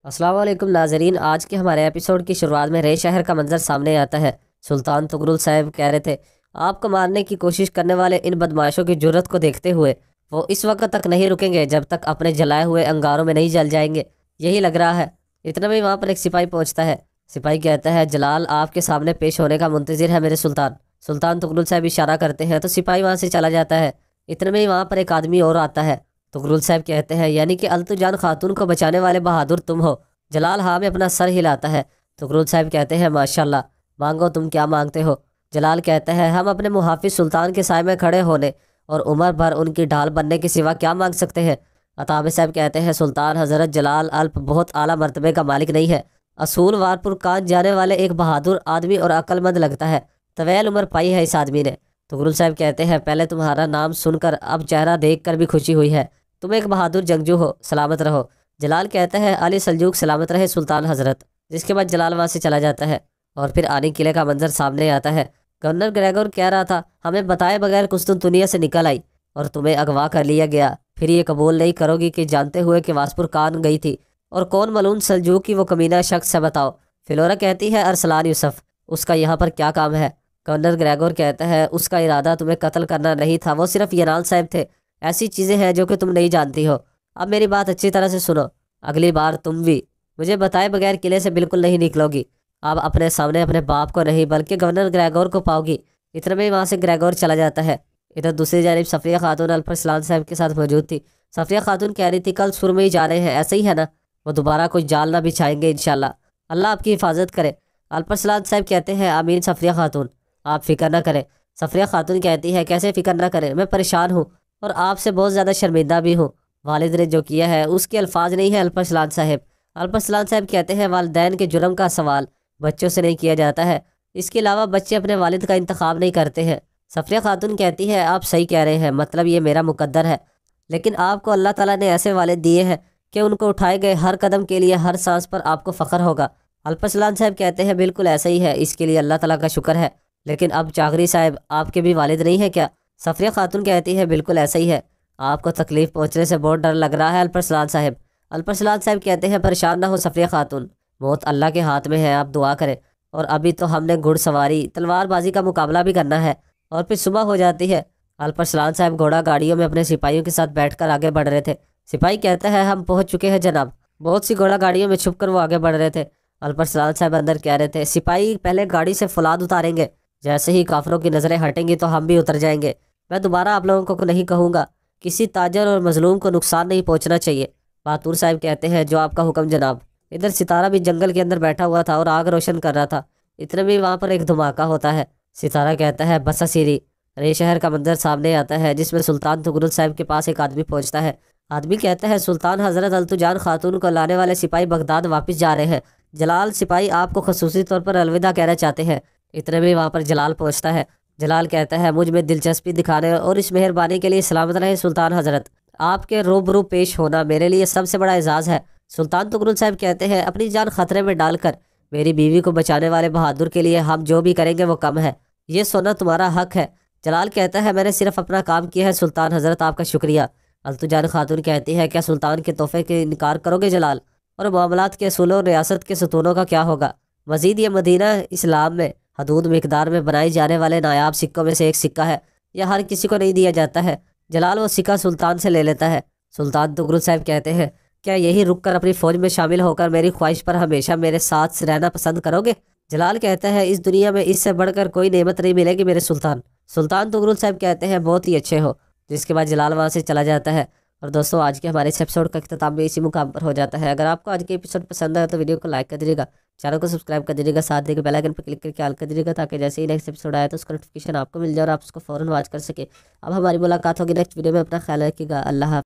السلام علیکم ناظرین، آج کے ہمارے ایپیسوڈ کی شروعات میں رے شہر کا منظر سامنے آتا ہے۔ سلطان تغرل صاحب کہہ رہے تھے، آپ کو مارنے کی کوشش کرنے والے ان بدماشوں کی جرت کو دیکھتے ہوئے وہ اس وقت تک نہیں رکیں گے جب تک اپنے جلائے ہوئے انگاروں میں نہیں جل جائیں گے، یہی لگ رہا ہے۔ اتنے میں وہاں پر ایک سپاہی پہنچتا ہے۔ سپاہی کہتا ہے، جلال آپ کے سامنے پیش ہونے کا منتظر ہے میرے سلطان۔ سلطان تغرل صاحب اشارہ کرتے ہیں تو سپاہی وہاں سے چلا جاتا ہے۔ اتنے میں وہاں پر ایک آدمی اور آتا ہے۔ تغرل صاحب کہتے ہیں، یعنی کہ التو جان خاتون کو بچانے والے بہادر تم ہو؟ جلال ہاں میں اپنا سر ہلاتا ہے۔ تغرل صاحب کہتے ہیں، ماشاءاللہ، مانگو تم کیا مانگتے ہو؟ جلال کہتا ہے، ہم اپنے محافظ سلطان کے سائے میں کھڑے ہونے اور عمر بھر ان کی ڈھال بننے کے سوا کیا مانگ سکتے ہیں؟ عطابے صاحب کہتے ہیں، سلطان حضرت جلال الپ بہت اعلیٰ مرتبے کا مالک نہیں ہے، اصول وار پر کان جانے والے ایک بہادر آدمی اور عقل مند لگتا ہے۔ طویل عمر پائی ہے اس آدمی نے۔ تغرل صاحب کہتے ہیں، پہلے تمہارا نام سن کر اب چہرہ دیکھ کر بھی خوشی ہوئی ہے، تم ایک بہادر جنگجو ہو، سلامت رہو۔ جلال کہتا ہے، علی سلجوق سلامت رہے سلطان حضرت۔ جس کے بعد جلال وہاں سے چلا جاتا ہے اور پھر آنی قلعے کا منظر سامنے آتا ہے۔ گورنر گریگور کہہ رہا تھا، ہمیں بتائے بغیر قسطنطنیہ سے نکل آئی اور تمہیں اغوا کر لیا گیا، پھر یہ قبول نہیں کرو گی کہ جانتے ہوئے کہ واسپور کان گئی تھی، اور کون ملعون سلجوق کی وہ کمینہ شخص سے بتاؤ۔ فلورا کہتی ہے، ارسلان یوسف، اس کا یہاں پر کیا کام ہے؟ گورنر گریگور کہتا ہے، اس کا ارادہ تمہیں قتل کرنا نہیں تھا، وہ صرف ینال صاحب تھے۔ ایسی چیزیں ہیں جو کہ تم نہیں جانتی ہو۔ اب میری بات اچھی طرح سے سنو، اگلی بار تم بھی مجھے بتائے بغیر قلعے سے بالکل نہیں نکلو گی۔ اب اپنے سامنے اپنے باپ کو نہیں بلکہ گورنر گریگور کو پاؤ گی۔ اتنے میں وہاں سے گریگور چلا جاتا ہے۔ ادھر دوسری جانب صفیہ خاتون الپرسلان صاحب کے ساتھ موجود تھی۔ صفیہ خاتون کہہ رہی تھی، کل سر میں ہی جا رہے ہیں، ایسے ہی ہے نا؟ وہ دوبارہ کوئی جال نہ بچھائیں گے انشاءاللہ، اللہ آپ کی حفاظت کرے۔ الپرسلان صاحب کہتے ہیں، آمین صفیہ خاتون، آپ فکر نہ کریں۔ صفیہ خاتون کہتی ہے، کیسے فکر نہ کریں، میں پریشان ہوں اور آپ سے بہت زیادہ شرمندہ بھی ہوں۔ والد نے جو کیا ہے اس کے الفاظ نہیں ہے الپرسلان صاحب۔ الپرسلان صاحب کہتے ہیں، والدین کے جرم کا سوال بچوں سے نہیں کیا جاتا ہے، اس کے علاوہ بچے اپنے والد کا انتخاب نہیں کرتے ہیں۔ صفیہ خاتون کہتی ہے، آپ صحیح کہہ رہے ہیں، مطلب یہ میرا مقدر ہے، لیکن آپ کو اللہ تعالیٰ نے ایسے والد دیے ہیں کہ ان کو اٹھائے گئے ہر قدم کے لیے، ہر سانس پر آپ کو فخر ہوگا۔ الپرسلان صاحب کہتے ہیں، بالکل ایسا ہی ہے، اس کے لیے اللہ تعالیٰ کا شکر ہے، لیکن اب چاغری صاحب آپ کے بھی والد نہیں ہے کیا؟ صفیہ خاتون کہتی ہے، بالکل ایسا ہی ہے، آپ کو تکلیف پہنچنے سے بہت ڈر لگ رہا ہے الپرسلان صاحب۔ الپرسلان صاحب کہتے ہیں، پریشان نہ ہو صفیہ خاتون، موت اللہ کے ہاتھ میں ہے، آپ دعا کریں، اور ابھی تو ہم نے گھڑ سواری تلوار بازی کا مقابلہ بھی کرنا ہے، اور پھر صبح ہو جاتی ہے۔ الپرسلان صاحب گھوڑا گاڑیوں میں اپنے سپاہیوں کے ساتھ بیٹھ کر آگے بڑھ رہے تھے۔ سپاہی کہتا ہے، ہم پہنچ چکے ہیں جناب۔ بہت سی گھوڑا گاڑیوں میں چھپ کر وہ آگے بڑھ رہے تھے۔ الپرسلان صاحب اندر کہہ رہے تھے، سپاہی پہلے گاڑی سے فولاد اتاریں گے، جیسے ہی کافروں کی نظریں ہٹیں گی تو ہم بھی اتر جائیں گے۔ میں دوبارہ آپ لوگوں کو نہیں کہوں گا، کسی تاجر اور مظلوم کو نقصان نہیں پہنچنا چاہیے۔ باتور صاحب کہتے ہیں، جو آپ کا حکم جناب۔ ادھر ستارہ بھی جنگل کے اندر بیٹھا ہوا تھا اور آگ روشن کر رہا تھا۔ اتنے میں وہاں پر ایک دھماکہ ہوتا ہے۔ ستارہ کہتا ہے، بسا سیری۔ رے شہر کا منظر سامنے آتا ہے جس میں سلطان تغرل صاحب کے پاس ایک آدمی پہنچتا ہے۔ آدمی کہتا ہے، سلطان حضرت التو جان خاتون کو لانے والے سپاہی بغداد واپس جا رہے ہیں، جلال سپاہی آپ کو خصوصی طور پر الوداع کہنا چاہتے ہیں۔ اتنے میں وہاں پر جلال پہنچتا ہے۔ جلال کہتا ہے، مجھ میں دلچسپی دکھانے اور اس مہربانی کے لیے سلامت رہے سلطان حضرت، آپ کے روبرو پیش ہونا میرے لیے سب سے بڑا اعزاز ہے۔ سلطان تغرل صاحب کہتے ہیں، اپنی جان خطرے میں ڈال کر میری بیوی کو بچانے والے بہادر کے لیے ہم جو بھی کریں گے وہ کم ہے، یہ سونا تمہارا حق ہے۔ جلال کہتا ہے، میں نے صرف اپنا کام کیا ہے سلطان حضرت، آپ کا شکریہ۔ التو جان خاتون کہتی ہے، کیا سلطان کے تحفے کے انکار کرو گے جلال؟ اور معاملات کے اصولوں اور ریاست کے ستونوں کا کیا ہوگا؟ مزید یہ مدینہ اسلام میں حدود مقدار میں بنائی جانے والے نایاب سکوں میں سے ایک سکہ ہے، یہ ہر کسی کو نہیں دیا جاتا ہے۔ جلال وہ سکہ سلطان سے لے لیتا ہے۔ سلطان تغرل صاحب کہتے ہیں، کیا یہی رک کر اپنی فوج میں شامل ہو کر میری خواہش پر ہمیشہ میرے ساتھ رہنا پسند کرو گے؟ جلال کہتا ہے، اس دنیا میں اس سے بڑھ کر کوئی نعمت نہیں ملے گی میرے سلطان۔ سلطان تغرل صاحب کہتے ہیں، بہت ہی اچھے ہو۔ جس کے بعد جلال وہاں سے چلا جاتا ہے۔ اور دوستوں، آج کے ہمارے اس ایپیسوڈ کا اختتام بھی اسی مقام پر ہو جاتا ہے۔ اگر آپ کو آج کے ایپیسوڈ پسند ہے تو ویڈیو کو لائک کر دیجیے گا، چینل کو سبسکرائب کر دیجیے گا، ساتھ دے کے بیل آئیکن پر کلک کر کے آل کر دیجیے گا، تاکہ جیسے ہی نیکسٹ ایپیسوڈ آئے تو اس کا نوٹیفیکیشن آپ کو مل جائے اور آپ اس کو فوراً واچ کر سکے۔ اب ہماری ملاقات ہوگی نیکسٹ ویڈیو میں، اپنا خیال رکھیے گا، اللہ حافظ۔